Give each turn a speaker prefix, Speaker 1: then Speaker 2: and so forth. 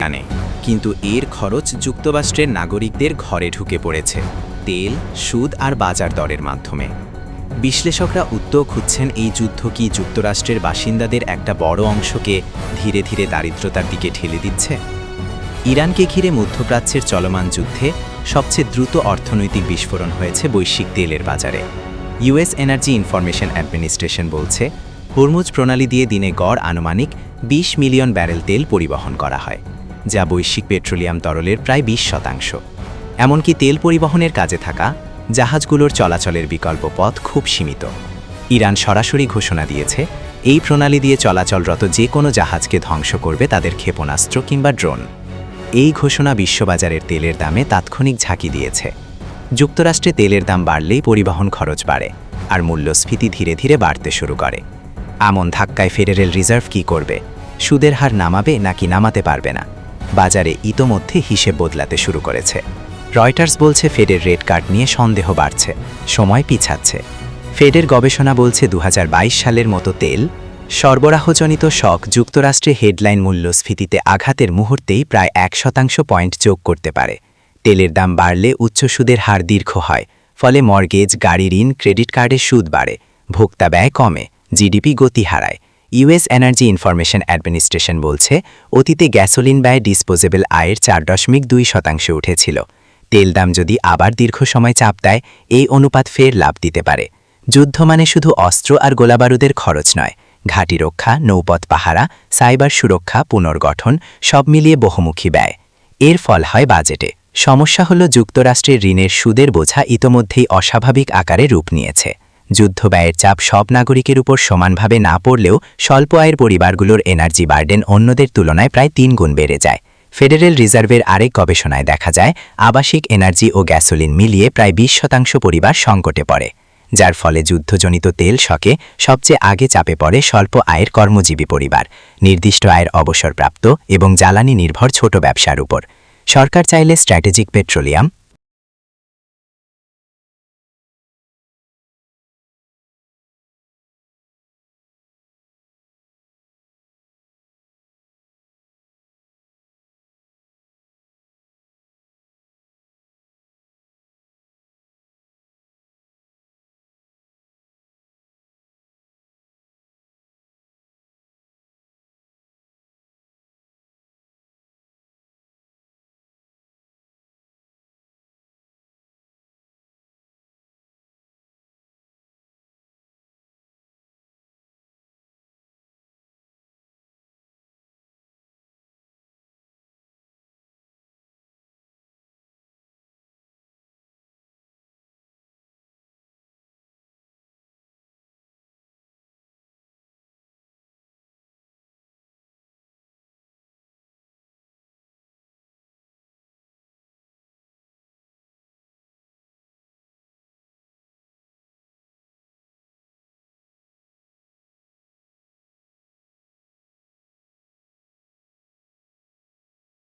Speaker 1: টানে, কিন্তু এর খরচ যুক্তরাষ্ট্রের নাগরিকদের ঘরে ঢুকে পড়েছে তেল, সুদ আর বাজার দরের মাধ্যমে। বিশ্লেষকরা উত্তর খুঁজছেন এই যুদ্ধ কি যুক্তরাষ্ট্রের বাসিন্দাদের একটা বড় অংশকে ধীরে ধীরে দারিদ্রতার দিকে ঠেলে দিচ্ছে। ইরানকে ঘিরে মধ্যপ্রাচ্যের চলমান যুদ্ধে সবচেয়ে দ্রুত অর্থনৈতিক বিস্ফোরণ হয়েছে বৈশ্বিক তেলের বাজারে। ইউএস এনার্জি ইনফরমেশন অ্যাডমিনিস্ট্রেশন বলছে, হরমুজ প্রণালী দিয়ে দিনে গড় আনুমানিক ২০ মিলিয়ন ব্যারেল তেল পরিবহন করা হয়, যা বৈশ্বিক পেট্রোলিয়াম তরলের প্রায় ২০%। এমনকি তেল পরিবহনের কাজে থাকা জাহাজগুলোর চলাচলের বিকল্প পথ খুব সীমিত। ইরান সরাসরি ঘোষণা দিয়েছে, এই প্রণালী দিয়ে চলাচলরত যে কোনো জাহাজকে ধ্বংস করবে তাদের ক্ষেপণাস্ত্র কিংবা ড্রোন। এই ঘোষণা বিশ্ববাজারের তেলের দামে তাৎক্ষণিক ঝাঁকি দিয়েছে। যুক্তরাষ্ট্রে তেলের দাম বাড়লেই পরিবহন খরচ বাড়ে, আর মূল্যস্ফীতি ধীরে ধীরে বাড়তে শুরু করে। এমন ধাক্কায় ফেডারেল রিজার্ভ কী করবে? সুদের হার নামাবে নাকি নামাতে পারবে না? বাজারে ইতোমধ্যে হিসেব বদলাতে শুরু করেছে। রয়টার্স বলছে ফেডের রেট কার্ড নিয়ে সন্দেহ বাড়ছে, সময় পিছাচ্ছে। ফেডের গবেষণা বলছে ২০২২ সালের মতো তেল সরবরাহজনিত শক যুক্তরাষ্ট্রে হেডলাইন মূল্যস্ফীতিতে আঘাতের মুহূর্তেই প্রায় ১% পয়েন্ট যোগ করতে পারে। তেলের দাম বাড়লে উচ্চ সুদের হার দীর্ঘ হয়, ফলে মর্গেজ, গাড়ি ঋণ, ক্রেডিট কার্ডের সুদ বাড়ে, ভোক্তা ব্যয় কমে, জিডিপি গতি হারায়। ইউএস এনার্জি ইনফরমেশন অ্যাডমিনিস্ট্রেশন বলছে, অতীতে গ্যাসোলিন ব্যয় ডিসপোজেবল আয়ের ৪.২% উঠেছিল। তেল দাম যদি আবার দীর্ঘ সময় চাপ দেয়, এই অনুপাত ফের লাভ দিতে পারে। যুদ্ধ মানে শুধু অস্ত্র আর গোলাবারুদের খরচ নয়, ঘাঁটি রক্ষা, নৌপথ পাহারা, সাইবার সুরক্ষা, পুনর্গঠন সব মিলিয়ে বহুমুখী ব্যয়। এর ফল হয় বাজেটে। সমস্যা হল যুক্তরাষ্ট্রের ঋণের সুদের বোঝা ইতোমধ্যেই অস্বাভাবিক আকারে রূপ নিয়েছে। যুদ্ধ ব্যয়ের চাপ সব নাগরিকের উপর সমানভাবে না পড়লেও স্বল্প আয়ের পরিবারগুলোর এনার্জি বার্ডেন অন্যদের তুলনায় প্রায় ৩ গুণ বেড়ে যায়। ফেডারেল রিজার্ভের আরেক গবেষণায় দেখা যায়, আবাসিক এনার্জি ও গ্যাসোলিন মিলিয়ে প্রায় ২০% পরিবার সংকটে পড়ে, যার ফলে যুদ্ধজনিত তেল শকে সবচেয়ে আগে চাপে পড়ে স্বল্প আয়ের কর্মজীবী পরিবার, নির্দিষ্ট আয়ের অবসরপ্রাপ্ত এবং জ্বালানি নির্ভর ছোট ব্যবসার উপর। সরকার চাইলে স্ট্র্যাটেজিক পেট্রোলিয়াম,